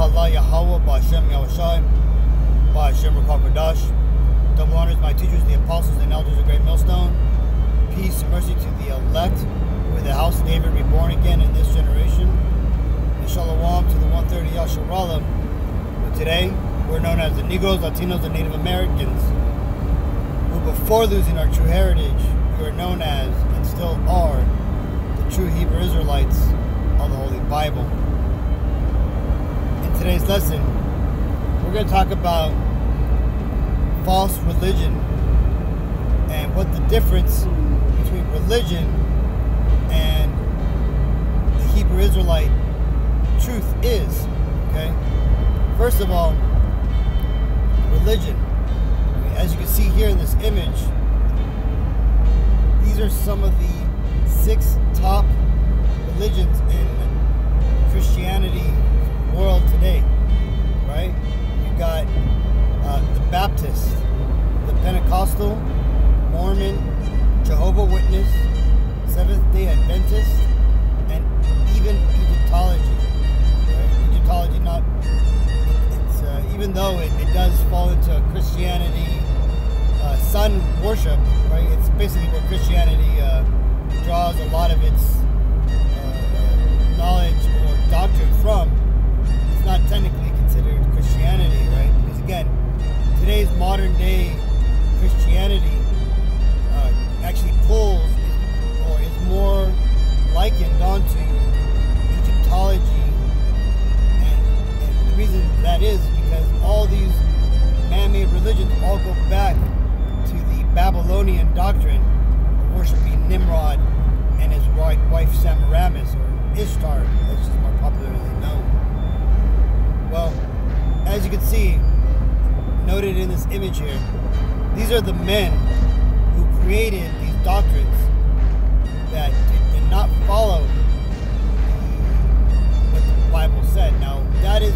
Allah Yahweh, Ba'Shem Yahushai, Ba'Shem Rakal Kodash. Double honors my teachers, the apostles and elders of Great Millstone. Peace and mercy to the elect, with the house of David reborn again in this generation. And Shalom to the 130 Yasharallah. But today, we're known as the Negroes, Latinos, and Native Americans, who before losing our true heritage, we were known as, and still are, the true Hebrew Israelites of the Holy Bible. In today's lesson, we're going to talk about false religion and what the difference between religion and the Hebrew Israelite truth is. Okay? First of all, religion. As you can see here in this image, these are some of the 6 top religions in Christianity world today, right? You got the Baptist, the Pentecostal, Mormon, Jehovah Witness, Seventh-day Adventist, and even Egyptology. Right? Egyptology, not it's even though it does fall into Christianity, sun worship, right? It's basically where Christianity draws a lot of its knowledge or doctrine from. It's not technically considered Christianity, right? Because again, today's modern day Christianity actually pulls or is more likened onto Egyptology, and the reason that is because all these man-made religions all go back to the Babylonian doctrine of worshiping Nimrod and his wife Semiramis, or Ishtar, as she's more popularly known. Well, as you can see, noted in this image here, these are the men who created these doctrines that did not follow what the Bible said. Now, that is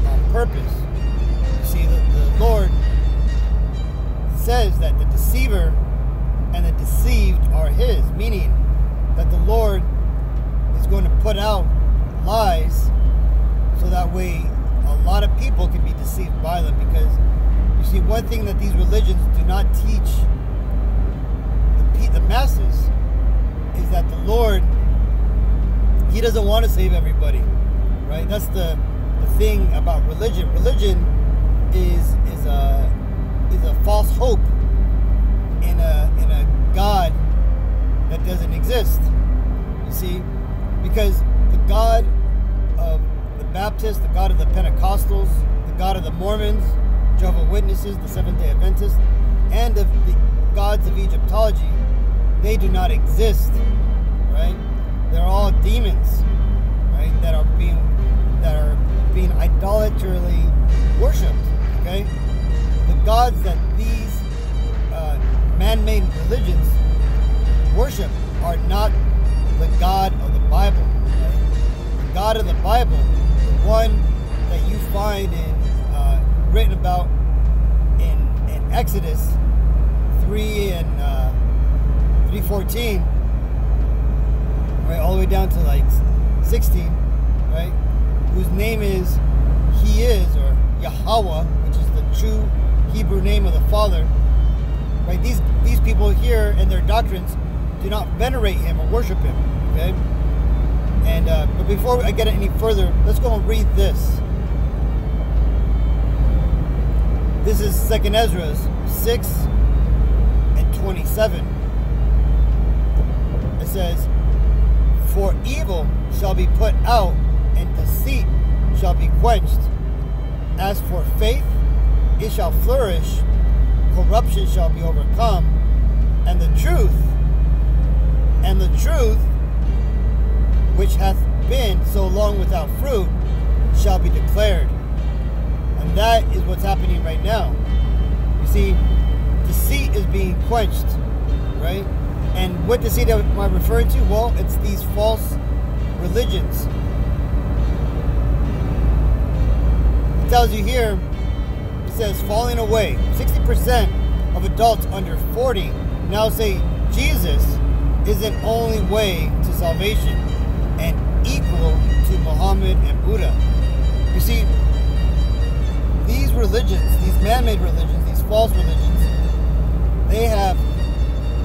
on purpose. You see, the Lord says that the deceiver and the deceived are his, meaning that the Lord is going to put out lies so that way a lot of people can be deceived by them. Because you see, one thing that these religions do not teach the masses is that the Lord, he doesn't want to save everybody, right? That's the thing about religion. Religion is a false hope in a God that doesn't exist. You see, because the God of the Baptists, the God of the Pentecostals, the God of the Mormons, Jehovah's Witnesses, the Seventh-day Adventists, and of the gods of Egyptology, they do not exist, right? They're all demons, right? That are being idolatrally worshipped. Okay, the gods that these man-made religions worship are not the God of the Bible. Right? The God of the Bible, the one that you find written about in Exodus 3 and 3:14, right, all the way down to like 16, right, whose name is He is, or Yahweh, which is the true Hebrew name of the Father, right? These people here and their doctrines do not venerate Him or worship Him, okay? And but before I get any further, let's go and read this. This is 2nd Ezra 6 and 27. It says, "For evil shall be put out, and deceit shall be quenched. As for faith, it shall flourish, corruption shall be overcome, and the truth, which hath been so long without fruit, shall be declared." And that is what's happening right now. You see, deceit is being quenched, right? And what deceit am I referring to? Well, it's these false religions. It tells you here, it says, falling away. 60% of adults under 40 now say Jesus is an only way to salvation and equal to Muhammad and Buddha. You see, religions, these man-made religions, these false religions, they have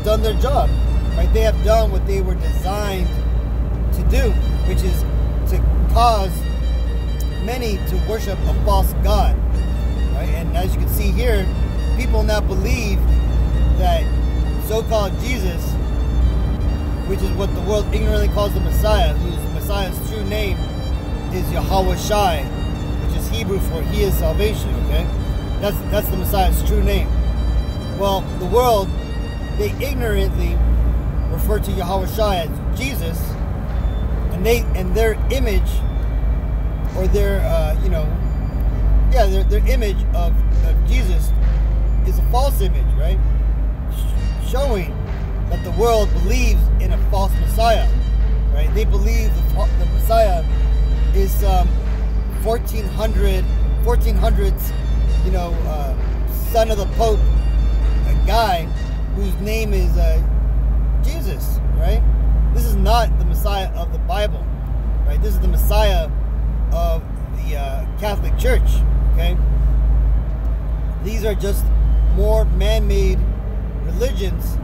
done their job, right? They have done what they were designed to do, which is to cause many to worship a false god, right? And as you can see here, people now believe that so-called Jesus, which is what the world ignorantly calls the Messiah, whose Messiah's true name is Yahweh Shai, which is Hebrew for He is salvation, okay? That's the Messiah's true name. Well, the world, they ignorantly refer to Yahweh Shai as Jesus, and their image, or their their image of Jesus is a false image, right? Showing that the world believes in a false Messiah, right? They believe the Messiah is 1400s, son of the Pope, a guy whose name is Jesus, right? This is not the Messiah of the Bible, right? This is the Messiah of the Catholic Church, okay? These are just more man-made religions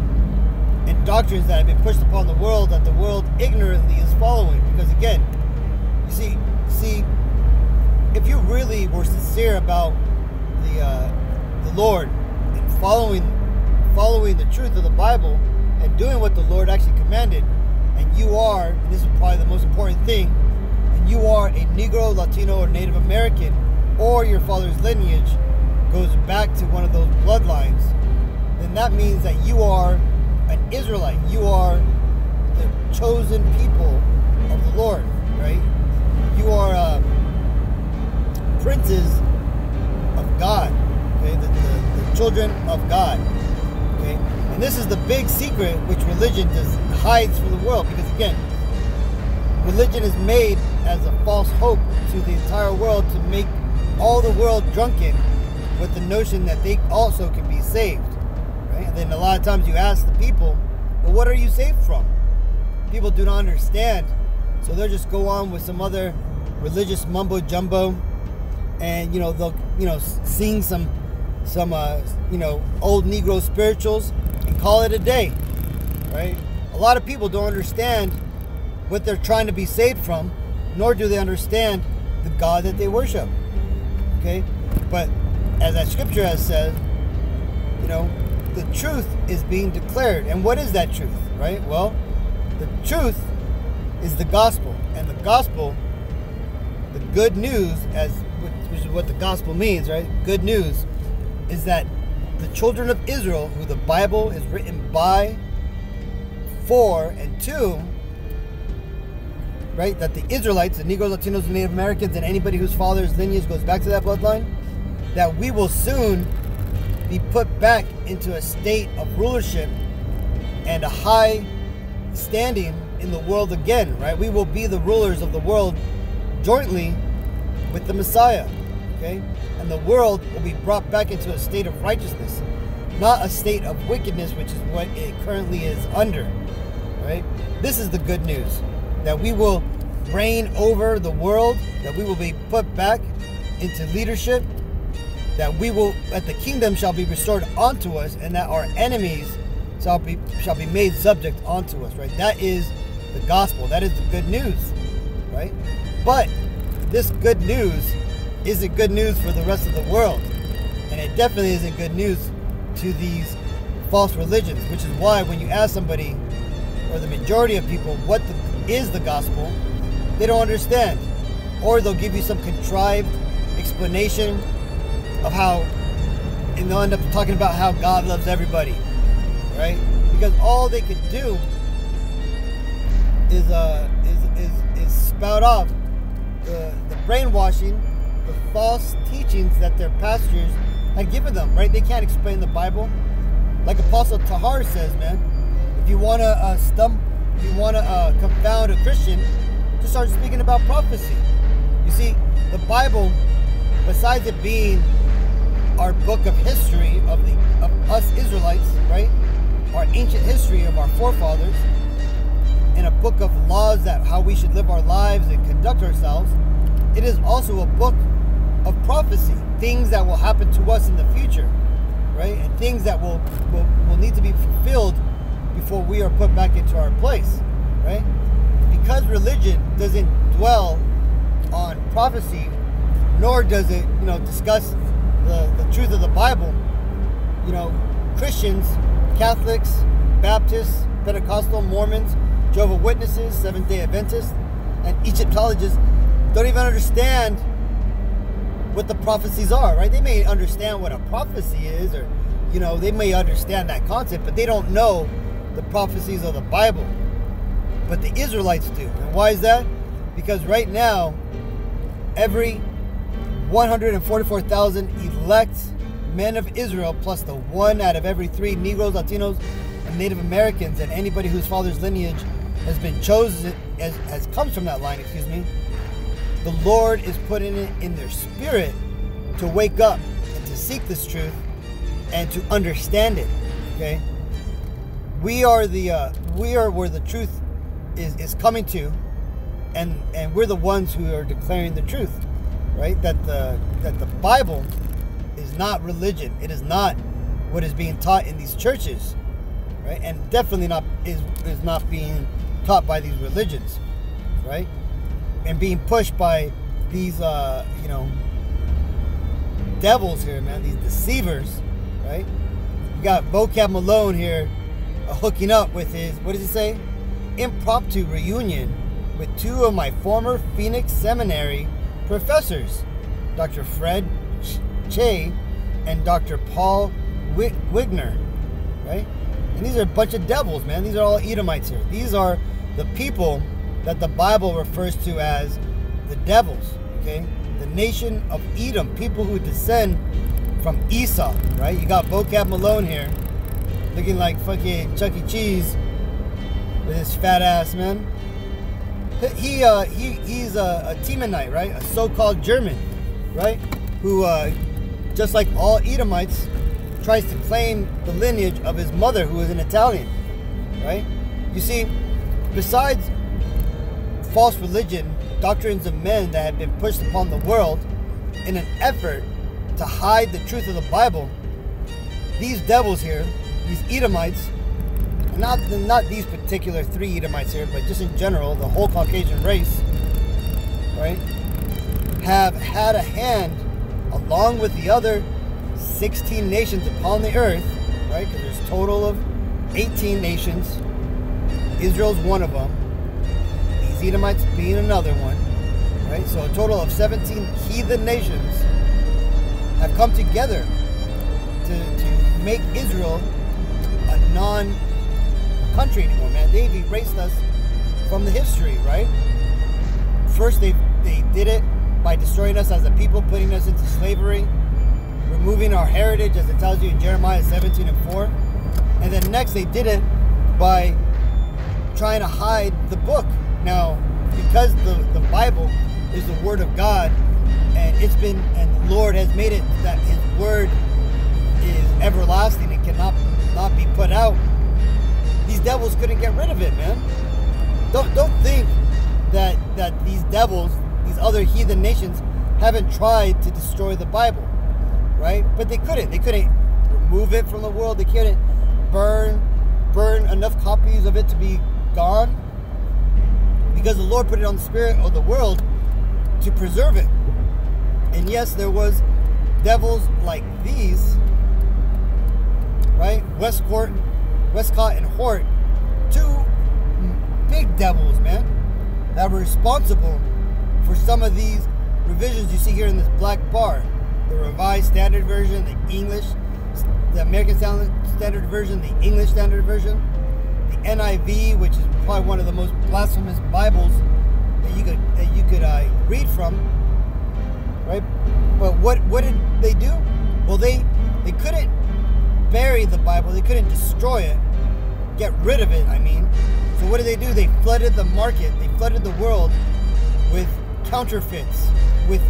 and doctrines that have been pushed upon the world that the world ignorantly is following. Because again, you see, if you really were sincere about the Lord and following the truth of the Bible and doing what the Lord actually commanded, and you are, and this is probably the most important thing, and you are a Negro, Latino, or Native American, or your father's lineage goes back to one of those bloodlines, then that means that you are an Israelite. You are the chosen people of the Lord, right? You are princes of God, okay? The children of God, okay? And this is the big secret which religion hides from the world, because again, religion is made as a false hope to the entire world to make all the world drunken with the notion that they also can be saved. And then a lot of times you ask the people, well, what are you saved from? People do not understand, so they'll just go on with some other religious mumbo jumbo, and they'll sing some old Negro spirituals and call it a day, right? A lot of people don't understand what they're trying to be saved from, nor do they understand the God that they worship. Okay, but as that scripture has said, the truth is being declared. And what is that truth, right? Well, the truth is the gospel. And the gospel, the good news, which is what the gospel means, right? Good news is that the children of Israel, who the Bible is written by, for, and to, right? That the Israelites, the Negroes, Latinos, and Native Americans, and anybody whose father's lineage goes back to that bloodline, that we will soon be put back into a state of rulership and a high standing in the world again, right? We will be the rulers of the world jointly with the Messiah, okay? And the world will be brought back into a state of righteousness, not a state of wickedness, which is what it currently is under, right? This is the good news, that we will reign over the world, that we will be put back into leadership, that the kingdom shall be restored unto us, and that our enemies shall be made subject unto us, right? That is the gospel. That is the good news, right? But this good news isn't good news for the rest of the world, and it definitely isn't good news to these false religions, which is why when you ask somebody, or the majority of people, what is the gospel, they don't understand, or they'll give you some contrived explanation of how, and they'll end up talking about how God loves everybody, right? Because all they could do is spout off the brainwashing, the false teachings that their pastors had given them, right? They can't explain the Bible. Like Apostle Tahar says, man, if you want to confound a Christian, just start speaking about prophecy. You see, the Bible, besides it being our book of history of us Israelites, right? Our ancient history of our forefathers, and a book of laws that how we should live our lives and conduct ourselves, it is also a book of prophecy, things that will happen to us in the future, right? And things that will need to be fulfilled before we are put back into our place, right? Because religion doesn't dwell on prophecy, nor does it, discuss the truth of the Bible. Christians, Catholics, Baptists, Pentecostal, Mormons, Jehovah's Witnesses, Seventh-day Adventists, and Egyptologists don't even understand what the prophecies are, right? They may understand what a prophecy is, or, they may understand that concept, but they don't know the prophecies of the Bible. But the Israelites do. And why is that? Because right now, every 144,000 elect men of Israel, plus the 1 out of every 3 Negroes, Latinos, and Native Americans, and anybody whose father's lineage has been chosen, as comes from that line, the Lord is putting it in their spirit to wake up and to seek this truth and to understand it. Okay, we are where the truth is coming to, and we're the ones who are declaring the truth, right? That the Bible is not religion. It is not what is being taught in these churches, right? And definitely not is not being taught by these religions, right? And being pushed by these devils here, man, these deceivers, right? You got Vocab Malone here hooking up with his, what does he say? Impromptu reunion with 2 of my former Phoenix Seminary professors, Dr. Fred Che and Dr. Paul Wigner, right? And these are a bunch of devils, man. These are all Edomites here. These are the people that the Bible refers to as the devils, okay? The nation of Edom, people who descend from Esau, right? You got Vocab Malone here, looking like fucking Chuck E. Cheese with his fat ass, man. He's a Temanite, right? A so-called German, right? Who, just like all Edomites, tries to claim the lineage of his mother, who is an Italian, right? You see, besides false religion, doctrines of men that have been pushed upon the world in an effort to hide the truth of the Bible, these devils here, these Edomites, not these particular 3 Edomites here, but just in general, the whole Caucasian race, right, have had a hand, along with the other 16 nations upon the earth, right, because there's a total of 18 nations. Israel's one of them. These Edomites being another one, right? So a total of 17 heathen nations have come together to make Israel a non-country anymore, man. They've erased us from the history, right? First, they did it by destroying us as a people, putting us into slavery, removing our heritage, as it tells you in Jeremiah 17:4. And then next, they did it by trying to hide the book. Now, because the Bible is the Word of God, and the Lord has made it that His Word is everlasting and cannot not be put out, these devils couldn't get rid of it, man. Don't think that these devils, these other heathen nations, haven't tried to destroy the Bible, right? But they couldn't. They couldn't remove it from the world. They couldn't burn enough copies of it to be gone, because the Lord put it on the spirit of the world to preserve it. And yes, there was devils like these, right? Westcott and Hort, 2 big devils, man, that were responsible for some of these revisions you see here in this black bar. The Revised Standard Version, the American Standard Version, the English Standard Version, the NIV, which is probably one of the most blasphemous Bibles that you could read from, right? But what did they do? Well, they couldn't bury the Bible. They couldn't destroy it, get rid of it, I mean. So what did they do? They flooded the market. They flooded the world with counterfeits, with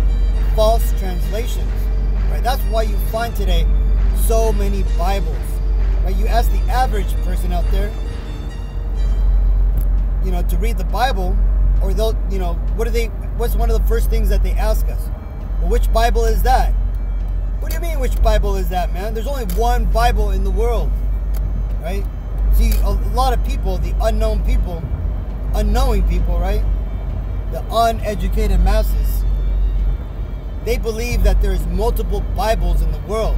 false translations, right? That's why you find today so many Bibles, right? You ask the average person out there, to read the Bible, or they'll, what's one of the first things that they ask us? Well, which Bible is that? What do you mean, which Bible is that, man? There's only one Bible in the world, right? See, a lot of people, the unknowing people, right? The uneducated masses, they believe that there's multiple Bibles in the world,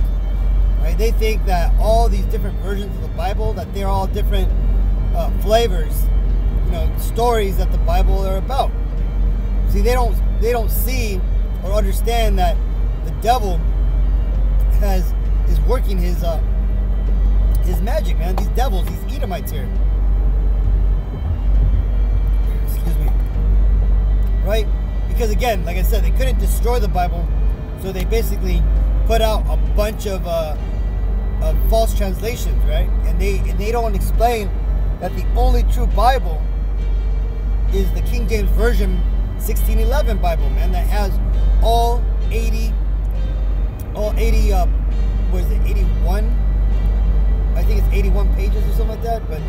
right? They think that all these different versions of the Bible, that they're all different flavors, stories that the Bible are about. See, they don't see or understand that the devil is working his magic, man. These devils, these Edomites here. Excuse me. Right? Because again, like I said, they couldn't destroy the Bible, so they basically put out a bunch of false translations, right? And they don't explain that the only true Bible is the King James Version 1611 Bible, man, that has all 80 what is it, 81? I think it's 81 pages or something like that, but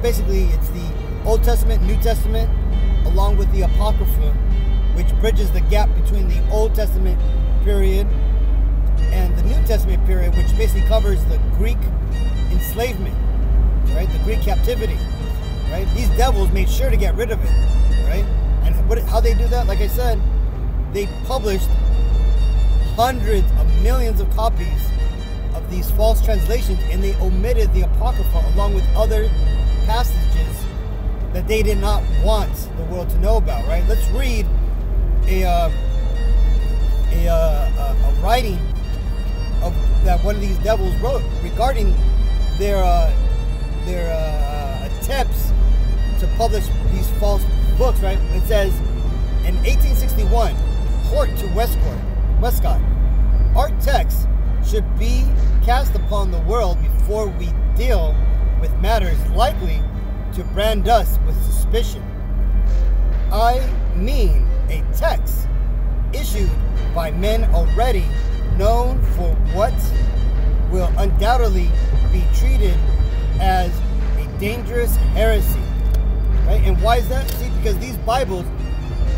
basically it's the Old Testament, New Testament, along with the Apocrypha, which bridges the gap between the Old Testament period and the New Testament period, which basically covers the Greek enslavement, right? The Greek captivity, right? These devils made sure to get rid of it, right? And how they do that? Like I said, they published hundreds of millions of copies of these false translations, and they omitted the Apocrypha along with other passages that they did not want the world to know about, right? Let's read a writing of that one of these devils wrote regarding their attempts to publish these false books, right? It says, in 1861, Hort to Westcott, our text should be cast upon the world before we deal with matters likely to brand us with suspicion. I mean a text issued by men already known for what will undoubtedly be treated as a dangerous heresy. Right? And why is that? See, because these Bibles,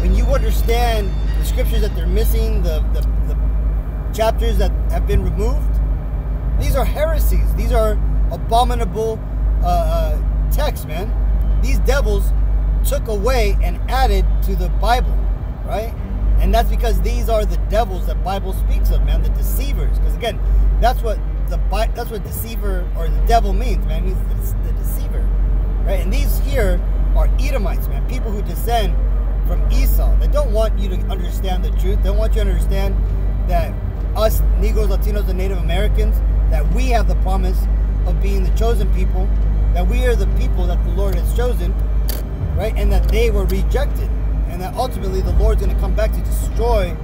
when you understand the scriptures that they're missing, the chapters that have been removed, these are heresies. These are abominable texts, man. These devils took away and added to the Bible, right? And that's because these are the devils that Bible speaks of, man, the deceivers. Because again, that's what deceiver or the devil means, man. It means the deceiver, right? And these here are Edomites, man, people who descend from Esau. They don't want you to understand the truth. They don't want you to understand that us Negroes, Latinos, and Native Americans, that we have the promise of being the chosen people, that we are the people that the Lord has chosen, right? And that they were rejected, and that ultimately the Lord's going to come back to destroy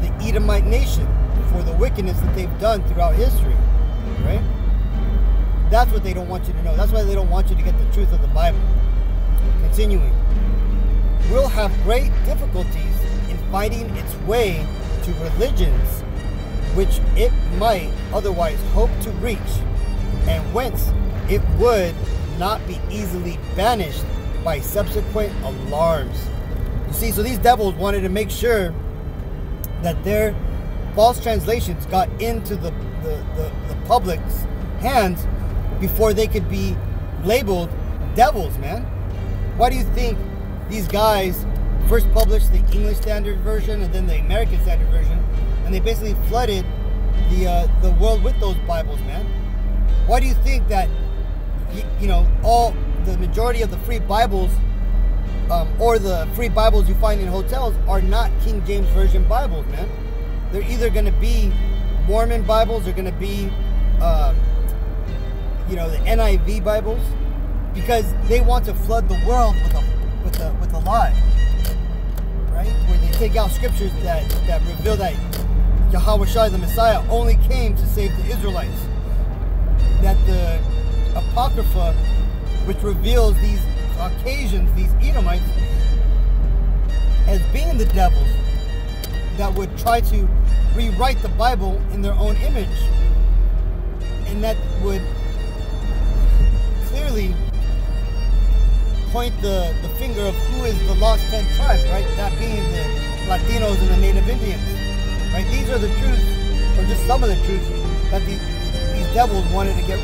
the Edomite nation for the wickedness that they've done throughout history, right? That's what they don't want you to know. That's why they don't want you to get the truth of the Bible. Continuing, we'll have great difficulties in fighting its way to religions which it might otherwise hope to reach, and whence it would not be easily banished by subsequent alarms. You see, so these devils wanted to make sure that their false translations got into the public's hands before they could be labeled devils, man. Why do you think these guys first published the English Standard Version and then the American Standard Version, and they basically flooded the world with those Bibles, man? Why do you think that all the majority of the free Bibles or the free Bibles you find in hotels are not King James Version Bibles, man? They're either going to be Mormon Bibles, they're going to be the NIV Bibles, because they want to flood the world with a lie, right? Where they take out scriptures that reveal that Yahweh Shai, the Messiah, only came to save the Israelites. That the Apocrypha, which reveals these Caucasians, these Edomites, as being the devils that would try to rewrite the Bible in their own image. And that would clearly point the finger of who is the lost 10 tribes, right? That being the Latinos and the Native Indians. are the truths, or just some of the truths that these devils wanted to get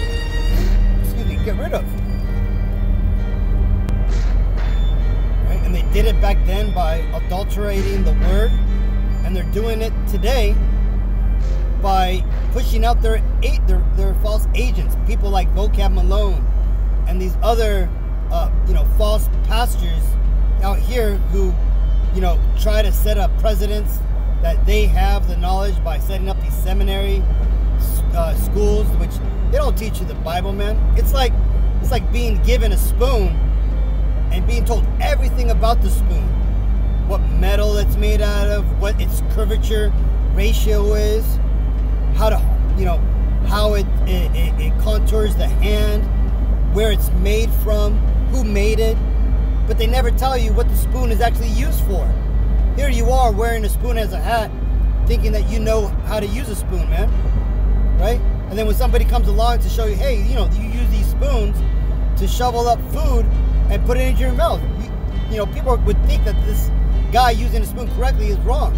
rid of. Right? And they did it back then by adulterating the word, and they're doing it today by pushing out their false agents, people like Vocab Malone and these other false pastors out here who try to set up precedents that they have the knowledge by setting up these seminary schools, which they don't teach you the Bible, man. It's like being given a spoon and being told everything about the spoon, what metal it's made out of, what its curvature ratio is, how it contours the hand, where it's made from, who made it, but they never tell you what the spoon is actually used for. Here you are wearing a spoon as a hat, thinking that you know how to use a spoon, man, right? And then when somebody comes along to show you, hey, you use these spoons to shovel up food and put it into your mouth. People would think that this guy using a spoon correctly is wrong.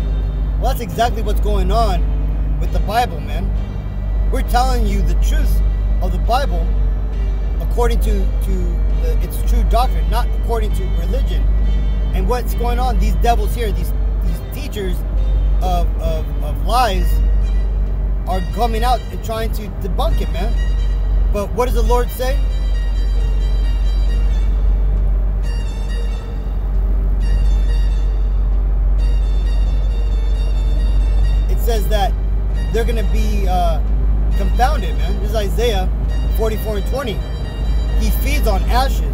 Well, that's exactly what's going on with the Bible, man. We're telling you the truth of the Bible according to its true doctrine, not according to religion. And what's going on, these devils here, these teachers of lies are coming out and trying to debunk it, man. But what does the Lord say? It says that they're going to be confounded, man. This is Isaiah 44:20. He feeds on ashes.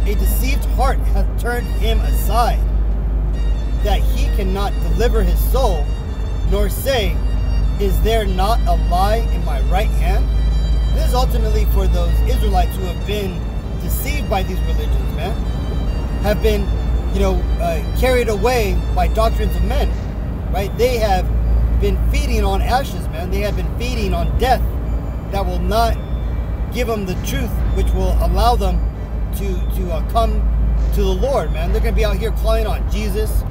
A deceived heart hath turned him aside, that he cannot deliver his soul, nor say, is there not a lie in my right hand? This is ultimately for those Israelites who have been deceived by these religions, man. Have been, carried away by doctrines of men, right? They have been feeding on ashes, man. They have been feeding on death that will not give them the truth, which will allow them to come to the Lord, man. They're going to be out here calling on Jesus,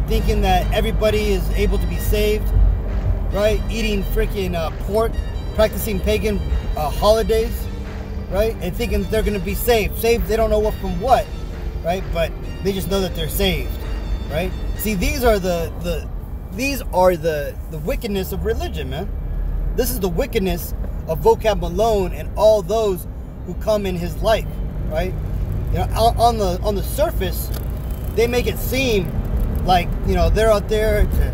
thinking that everybody is able to be saved, right? Eating freaking pork, practicing pagan holidays, right? And thinking that they're going to be saved. Saved, they don't know what from what, right? But they just know that they're saved, right? See, these are the wickedness of religion, man. This is the wickedness of Vocab Malone and all those who come in his life, right? On the surface, they make it seem like they're out there to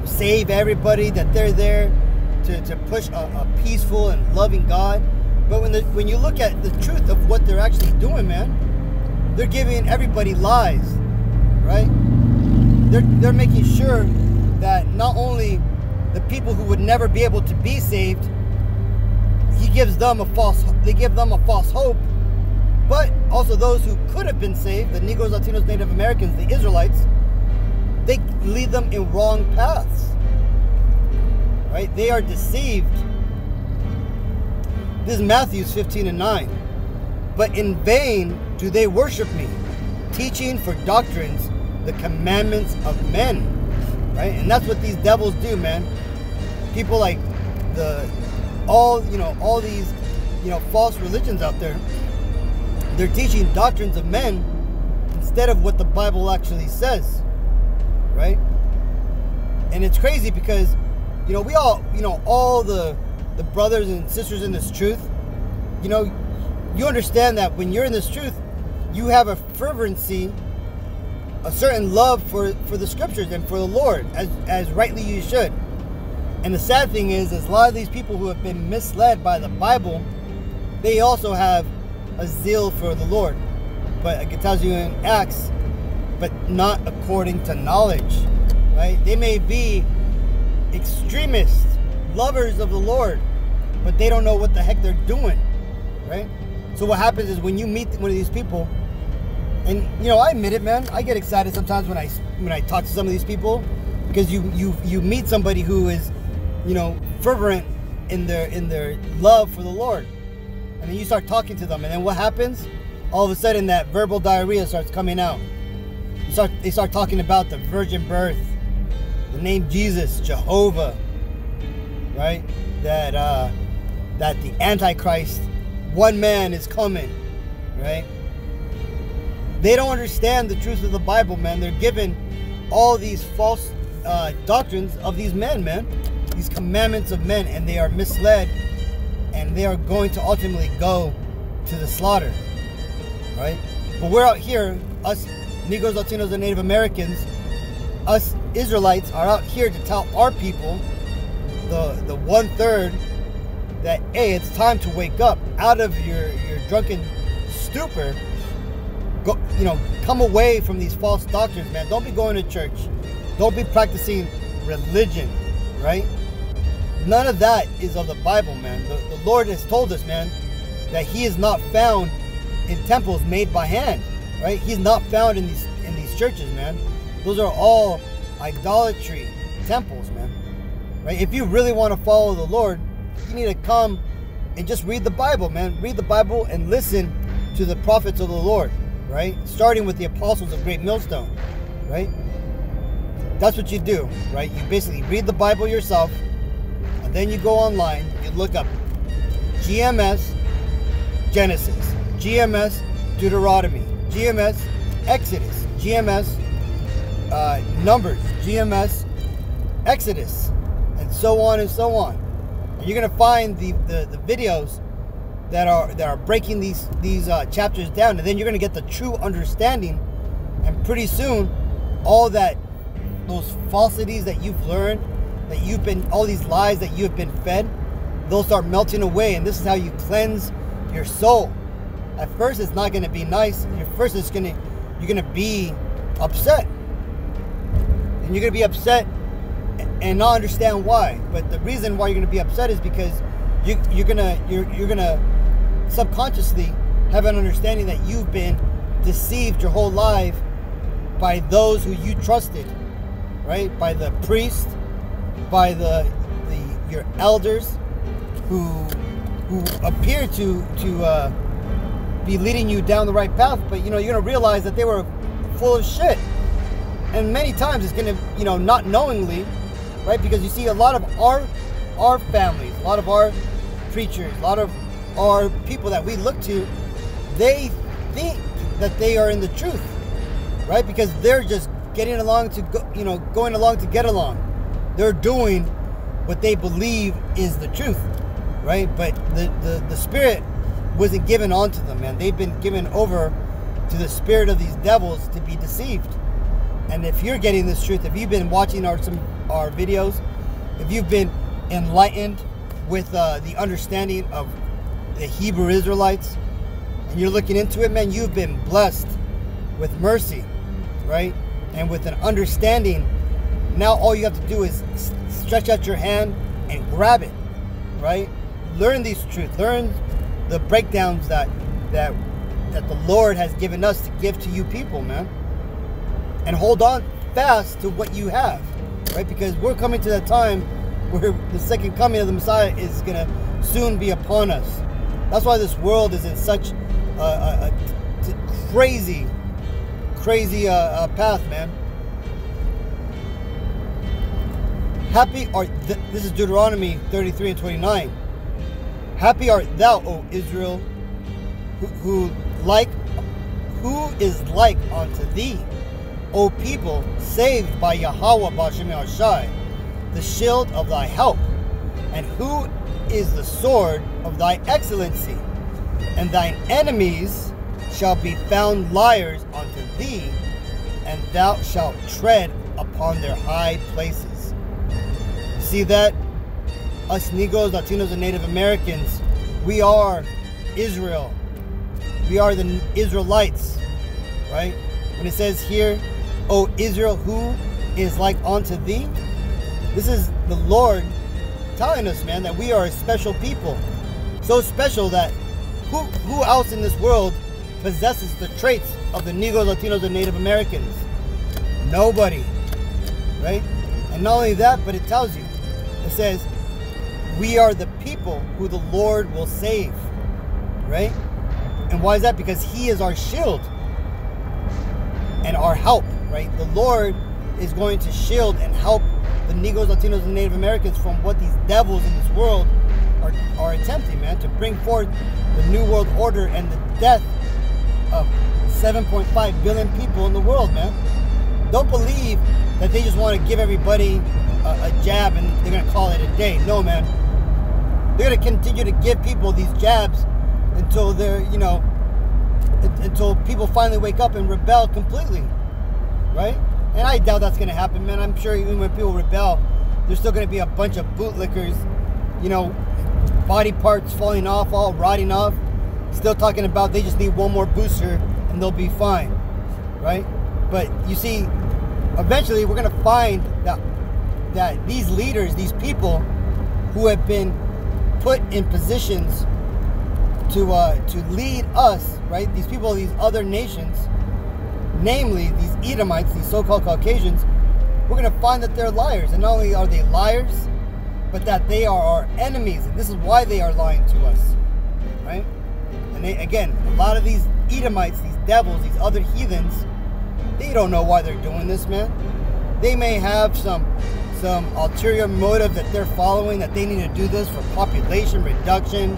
save everybody, that they're there to push a peaceful and loving God. But when you look at the truth of what they're actually doing, man, they're giving everybody lies, right? They're making sure that not only the people who would never be able to be saved, they give them a false hope, but also those who could have been saved, the Negroes, Latinos, Native Americans, the Israelites, they lead them in wrong paths, right? They are deceived. This is Matthew 15:9. But in vain do they worship me, teaching for doctrines the commandments of men, right? And that's what these devils do, man. People like all these false religions out there, they're teaching doctrines of men instead of what the Bible actually says, right? And it's crazy because we all all the brothers and sisters in this truth, you understand that when you're in this truth, you have a fervency, a certain love for the scriptures and for the Lord, as rightly you should. And the sad thing is a lot of these people who have been misled by the Bible, they also have a zeal for the Lord. But it tells you in Acts, but not according to knowledge, right? They may be extremists, lovers of the Lord, but they don't know what the heck they're doing, right? So what happens is when you meet one of these people, and I admit it, man, I get excited sometimes when I talk to some of these people, because you meet somebody who is fervent in their love for the Lord, and then you start talking to them, and then what happens? All of a sudden that verbal diarrhea starts coming out. They start talking about the virgin birth, the name Jesus, Jehovah, right? That the Antichrist, one man, is coming, right? They don't understand the truth of the Bible, man. They're given all these false doctrines of these men, man. These commandments of men, and they are misled, and they are going to ultimately go to the slaughter, right? But we're out here, us Negroes, Latinos, and Native Americans, us Israelites are out here to tell our people, the 1/3, that, hey, it's time to wake up out of your drunken stupor. Go, come away from these false doctrines, man. Don't be going to church. Don't be practicing religion, right? None of that is of the Bible, man. The Lord has told us, man, that He is not found in temples made by hand, right? He's not found in these churches, man. Those are all idolatry temples, man, right? If you really want to follow the Lord, you need to come and just read the Bible, man. Read the Bible and listen to the prophets of the Lord, right? Starting with the apostles of Great Millstone, right? That's what you do, right? You basically read the Bible yourself, and then you go online, you look up GMS Genesis, GMS Deuteronomy, GMS Exodus, GMS Numbers, GMS Exodus, and so on and so on. And you're gonna find the videos that are breaking these chapters down, and then you're gonna get the true understanding. And pretty soon, all those falsities that you've learned, all these lies that you've been fed, they'll start melting away. And this is how you cleanse your soul. At first, it's not gonna be nice. You're gonna be upset, and you're gonna be upset and not understand why. But the reason why you're gonna be upset is because you're gonna subconsciously have an understanding that you've been deceived your whole life by those who you trusted, right? By the priest, by your elders who appear to be leading you down the right path. But you're gonna realize that they were full of shit. And many times it's gonna, not knowingly, right? Because you see a lot of our families, a lot of our preachers, a lot of our people that we look to, they think that they are in the truth, right? Because they're just getting along to go, going along to get along. They're doing what they believe is the truth, right? But the spirit wasn't given onto them, man. They've been given over to the spirit of these devils to be deceived. And if you're getting this truth, if you've been watching our videos, if you've been enlightened with the understanding of the Hebrew Israelites, and you're looking into it, man, you've been blessed with mercy, right? And with an understanding. Now all you have to do is stretch out your hand and grab it, right? Learn these truths. Learn the breakdowns that the Lord has given us to give to you people, man. And hold on fast to what you have, right? Because we're coming to that time where the second coming of the Messiah is going to soon be upon us. That's why this world is in such a crazy path, man. Happy art, this is Deuteronomy 33 and 29. Happy art thou, O Israel, who is like unto thee, O people, saved by Yahweh B'Shem Yahshai, the shield of thy help, and who is the sword of thy excellency, and thine enemies shall be found liars unto thee, and thou shalt tread upon their high places. See that? Us Negroes, Latinos, and Native Americans, we are Israel. We are the Israelites, right? When it says here, O Israel, who is like unto thee? This is the Lord telling us, man, that we are a special people. So special that who else in this world possesses the traits of the Negroes, Latinos, and Native Americans? Nobody, right? And not only that, but it tells you, it says, we are the people who the Lord will save, right? And why is that? Because He is our shield and our help, right? The Lord is going to shield and help the Negroes, Latinos, and Native Americans from what these devils in this world are attempting, man, to bring forth the New World Order and the death of 7.5 billion people in the world, man. Don't believe that they just want to give everybody a jab and they're going to call it a day. No, man. They're going to continue to give people these jabs until they're, you know, until people finally wake up and rebel completely, right? And I doubt that's going to happen, man. I'm sure even when people rebel, there's still going to be a bunch of bootlickers, you know, body parts falling off, all rotting off, still talking about they just need one more booster and they'll be fine, right? But you see, eventually we're going to find that these leaders, these people who have been put in positions to lead us, right? These people, these other nations, namely these Edomites, these so-called Caucasians, we're going to find that they're liars. And not only are they liars, but that they are our enemies. And this is why they are lying to us, right? And they, again, a lot of these Edomites, these devils, these other heathens, they don't know why they're doing this, man. They may have some ulterior motive that they're following, that they need to do this for population reduction.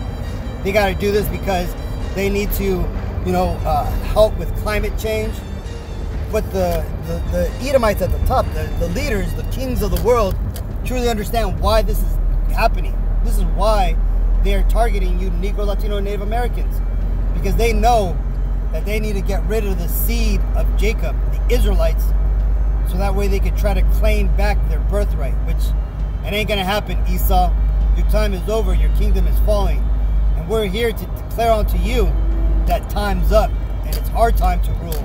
They got to do this because they need to, you know, help with climate change. But the Edomites at the top, the leaders, the kings of the world, truly understand why this is happening. This is why they are targeting you Negro, Latino, and Native Americans. Because they know that they need to get rid of the seed of Jacob, the Israelites, so that way they could try to claim back their birthright, which it ain't going to happen, Esau. Your time is over. Your kingdom is falling. And we're here to declare unto you that time's up, and it's our time to rule.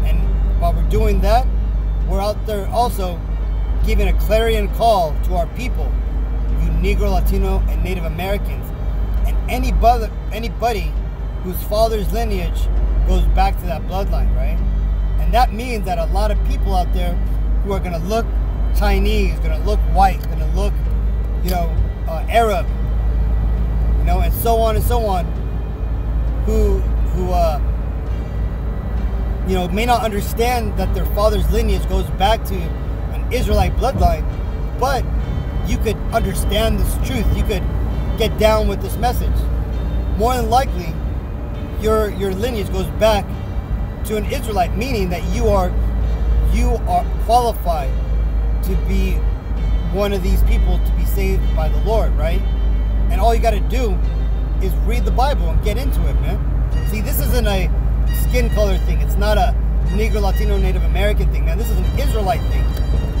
And while we're doing that, we're out there also giving a clarion call to our people, you Negro, Latino, and Native Americans, and anybody whose father's lineage goes back to that bloodline, right? And that means that a lot of people out there who are going to look Chinese, going to look white, going to look, you know, Arab, you know, and so on, who you know, may not understand that their father's lineage goes back to an Israelite bloodline, but you could understand this truth. You could get down with this message. More than likely, your lineage goes back to an Israelite, meaning that you are qualified to be one of these people to be saved by the Lord, right? And all you got to do is read the Bible and get into it, man. See, this isn't a skin color thing. It's not a Negro, Latino, Native American thing, man. This is an Israelite thing,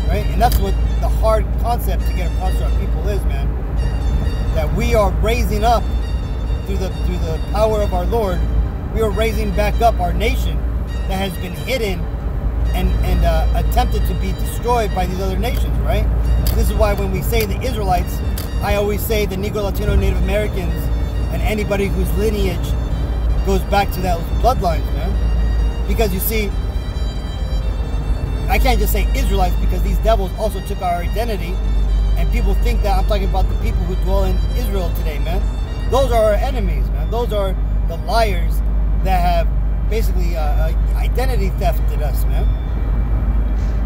right? And that's what the hard concept to get across to our people is, man. That we are raising up through the power of our Lord. We are raising back up our nation that has been hidden and attempted to be destroyed by these other nations, right? This is why when we say the Israelites, I always say the Negro, Latino, Native Americans, and anybody whose lineage goes back to those bloodlines, man. Because you see, I can't just say Israelites because these devils also took our identity, and people think that I'm talking about the people who dwell in Israel today, man. Those are our enemies, man. Those are the liars that have basically identity thefted us, man.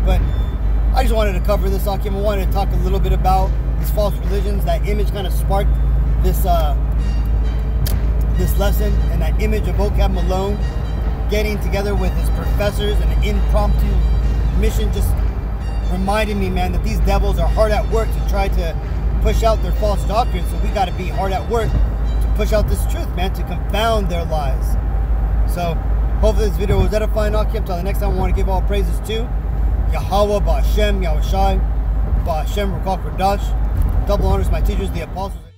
But I just wanted to cover this, Akim. I wanted to talk a little bit about these false religions. That image kind of sparked this this lesson, and that image of Vocab Malone getting together with his professors and an impromptu mission just reminded me, man, that these devils are hard at work to try to push out their false doctrines. So we got to be hard at work to push out this truth, man, to confound their lies. So hopefully this video was edifying, Akim. Until the next time, I want to give all praises to Yahweh, Ba'Hashem, Yahushai, Ba'Hashem, Rukal Kodash. Double honors my teachers, the apostles.